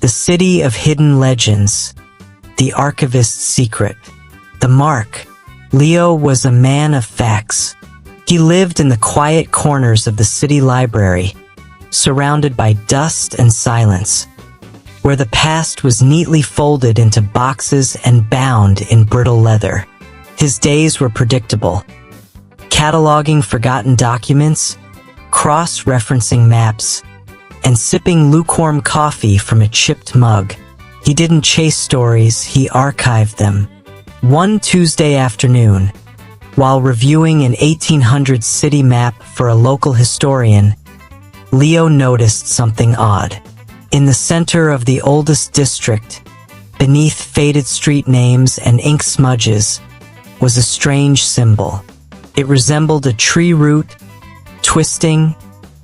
The city of hidden legends. The Archivist's secret. The mark. Leo was a man of facts. He lived in the quiet corners of the city library, surrounded by dust and silence, where the past was neatly folded into boxes and bound in brittle leather. His days were predictable, cataloging forgotten documents, cross-referencing maps, and sipping lukewarm coffee from a chipped mug. He didn't chase stories, he archived them. One Tuesday afternoon, while reviewing an 1800s city map for a local historian, Leo noticed something odd. In the center of the oldest district, beneath faded street names and ink smudges, was a strange symbol. It resembled a tree root, twisting,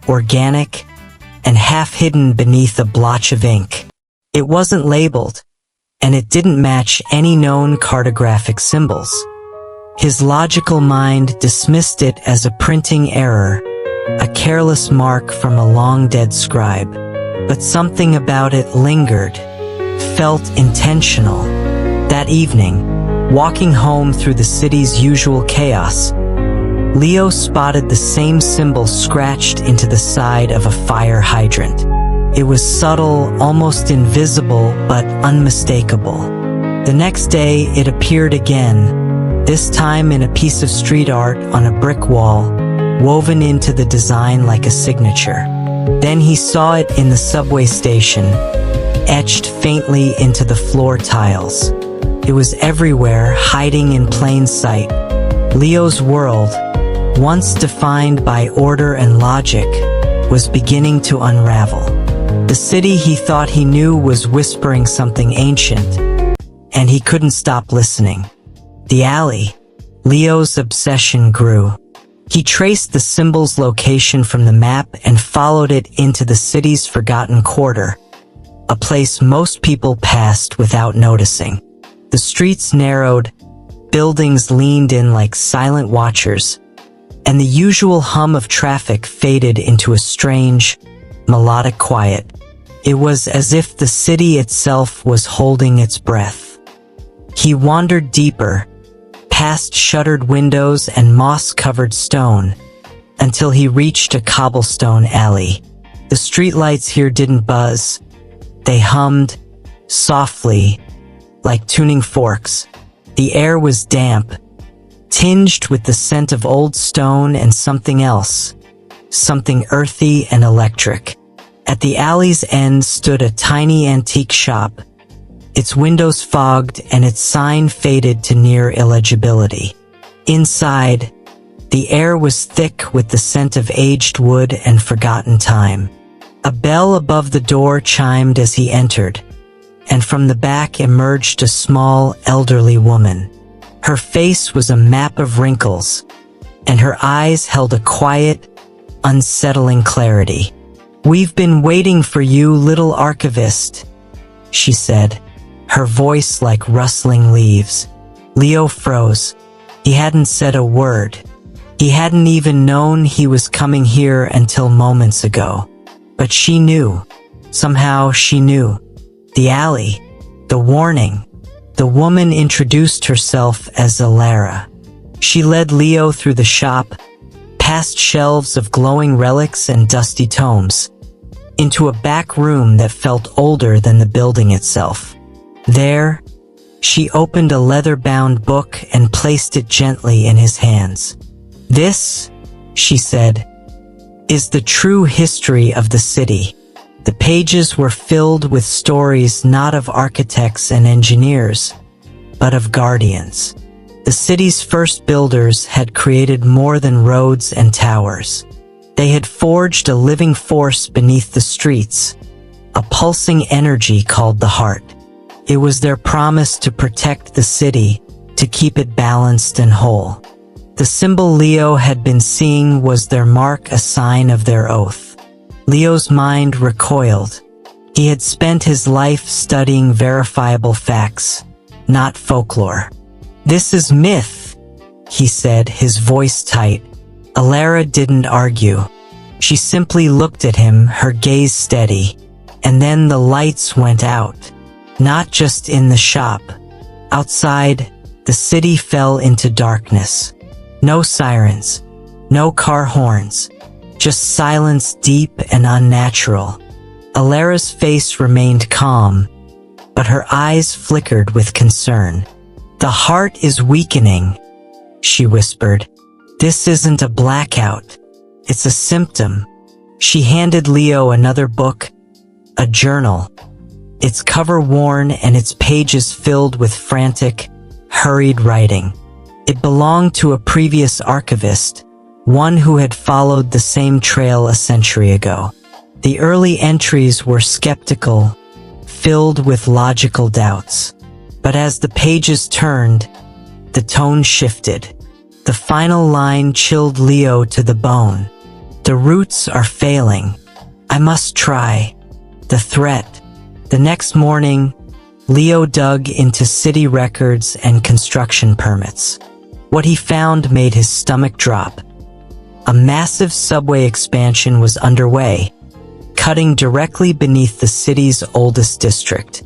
organic, and half-hidden beneath a blotch of ink. It wasn't labeled, and it didn't match any known cartographic symbols. His logical mind dismissed it as a printing error, a careless mark from a long-dead scribe. But something about it lingered, felt intentional. That evening, walking home through the city's usual chaos, Leo spotted the same symbol scratched into the side of a fire hydrant. It was subtle, almost invisible, but unmistakable. The next day, it appeared again, this time in a piece of street art on a brick wall, woven into the design like a signature. Then he saw it in the subway station, etched faintly into the floor tiles. It was everywhere, hiding in plain sight. Leo's world, once defined by order and logic, was beginning to unravel. The city he thought he knew was whispering something ancient, and he couldn't stop listening. The alley. Leo's obsession grew. He traced the symbol's location from the map and followed it into the city's forgotten quarter, a place most people passed without noticing. The streets narrowed, buildings leaned in like silent watchers, and the usual hum of traffic faded into a strange, melodic quiet. It was as if the city itself was holding its breath. He wandered deeper, past shuttered windows and moss-covered stone, until he reached a cobblestone alley. The streetlights here didn't buzz. They hummed, softly, like tuning forks. The air was damp, tinged with the scent of old stone and something else, something earthy and electric. At the alley's end stood a tiny antique shop, its windows fogged and its sign faded to near illegibility. Inside, the air was thick with the scent of aged wood and forgotten time. A bell above the door chimed as he entered, and from the back emerged a small, elderly woman. Her face was a map of wrinkles, and her eyes held a quiet, unsettling clarity. "We've been waiting for you, little archivist," she said, her voice like rustling leaves. Leo froze. He hadn't said a word. He hadn't even known he was coming here until moments ago. But she knew. Somehow she knew. The alley. The warning. The woman introduced herself as Alara. She led Leo through the shop, past shelves of glowing relics and dusty tomes, into a back room that felt older than the building itself. There, she opened a leather-bound book and placed it gently in his hands. "This," she said, "is the true history of the city." The pages were filled with stories not of architects and engineers, but of guardians. The city's first builders had created more than roads and towers. They had forged a living force beneath the streets, a pulsing energy called the heart. It was their promise to protect the city, to keep it balanced and whole. The symbol Leo had been seeing was their mark, a sign of their oath. Leo's mind recoiled. He had spent his life studying verifiable facts, not folklore. "This is myth," he said, his voice tight. Alara didn't argue. She simply looked at him, her gaze steady. And then the lights went out. Not just in the shop. Outside, the city fell into darkness. No sirens, no car horns, just silence deep and unnatural. Alara's face remained calm, but her eyes flickered with concern. "The heart is weakening," she whispered. "This isn't a blackout. It's a symptom." She handed Leo another book, a journal, its cover worn and its pages filled with frantic, hurried writing. It belonged to a previous archivist, one who had followed the same trail a century ago. The early entries were skeptical, filled with logical doubts. But as the pages turned, the tone shifted. The final line chilled Leo to the bone. "The roots are failing. I must try." The threat. The next morning, Leo dug into city records and construction permits. What he found made his stomach drop. A massive subway expansion was underway, cutting directly beneath the city's oldest district.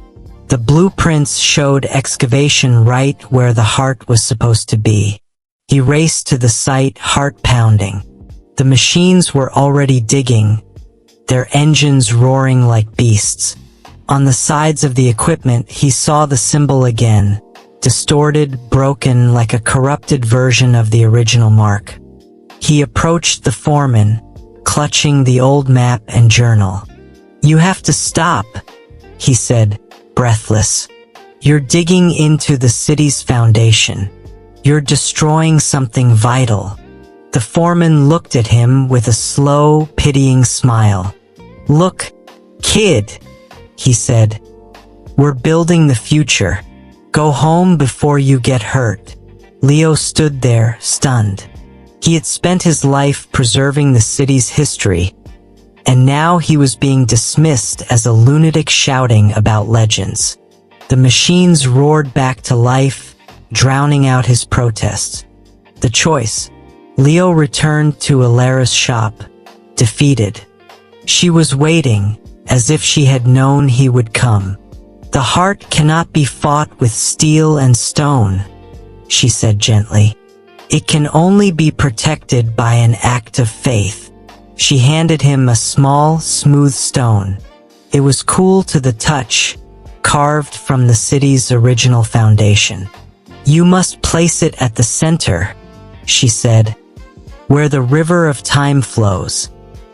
The blueprints showed excavation right where the heart was supposed to be. He raced to the site, heart pounding. The machines were already digging, their engines roaring like beasts. On the sides of the equipment, he saw the symbol again, distorted, broken, like a corrupted version of the original mark. He approached the foreman, clutching the old map and journal. "You have to stop," he said, breathless. "You're digging into the city's foundation. You're destroying something vital." The foreman looked at him with a slow, pitying smile. "Look, kid," he said. "We're building the future. Go home before you get hurt." Leo stood there, stunned. He had spent his life preserving the city's history, and now he was being dismissed as a lunatic shouting about legends. The machines roared back to life, drowning out his protests. The choice. Leo returned to Alara's shop, defeated. She was waiting, as if she had known he would come. "The heart cannot be fought with steel and stone," she said gently. "It can only be protected by an act of faith." She handed him a small, smooth stone. It was cool to the touch, carved from the city's original foundation. "You must place it at the center," she said, "where the river of time flows."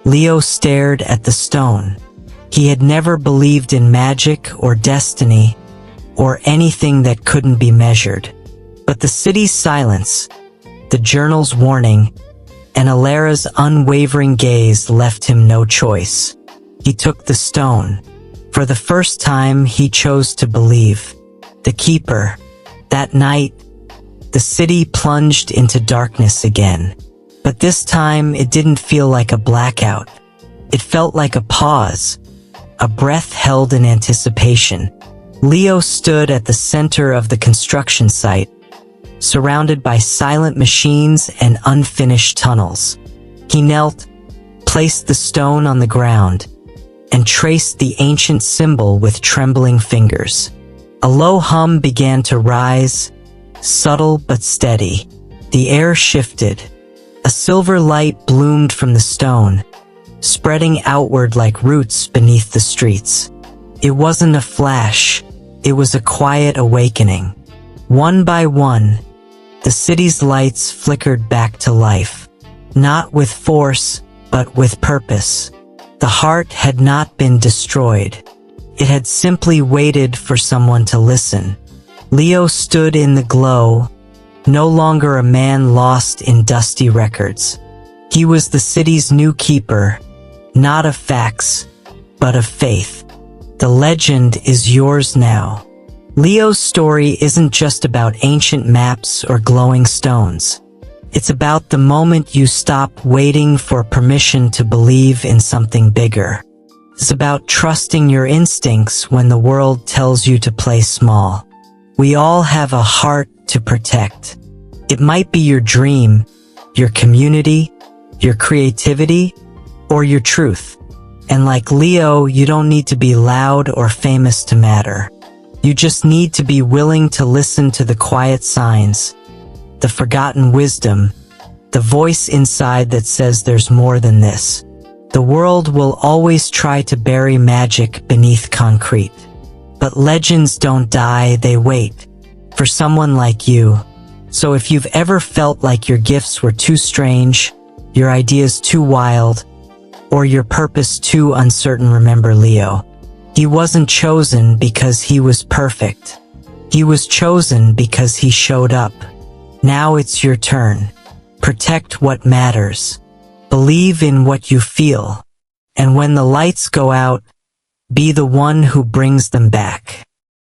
Leo stared at the stone. He had never believed in magic or destiny or anything that couldn't be measured. But the city's silence, the journal's warning, and Alara's unwavering gaze left him no choice. He took the stone. For the first time, he chose to believe. The keeper. That night, the city plunged into darkness again. But this time, it didn't feel like a blackout. It felt like a pause, a breath held in anticipation. Leo stood at the center of the construction site, surrounded by silent machines and unfinished tunnels. He knelt, placed the stone on the ground, and traced the ancient symbol with trembling fingers. A low hum began to rise, subtle but steady. The air shifted. A silver light bloomed from the stone, spreading outward like roots beneath the streets. It wasn't a flash, it was a quiet awakening. One by one, the city's lights flickered back to life. Not with force, but with purpose. The heart had not been destroyed. It had simply waited for someone to listen. Leo stood in the glow, no longer a man lost in dusty records. He was the city's new keeper, not of facts, but of faith. The legend is yours now. Leo's story isn't just about ancient maps or glowing stones. It's about the moment you stop waiting for permission to believe in something bigger. It's about trusting your instincts when the world tells you to play small. We all have a heart to protect. It might be your dream, your community, your creativity, or your truth. And like Leo, you don't need to be loud or famous to matter. You just need to be willing to listen to the quiet signs, the forgotten wisdom, the voice inside that says there's more than this. The world will always try to bury magic beneath concrete. But legends don't die, they wait for someone like you. So if you've ever felt like your gifts were too strange, your ideas too wild, or your purpose too uncertain, remember Leo. He wasn't chosen because he was perfect. He was chosen because he showed up. Now it's your turn. Protect what matters. Believe in what you feel. And when the lights go out, be the one who brings them back.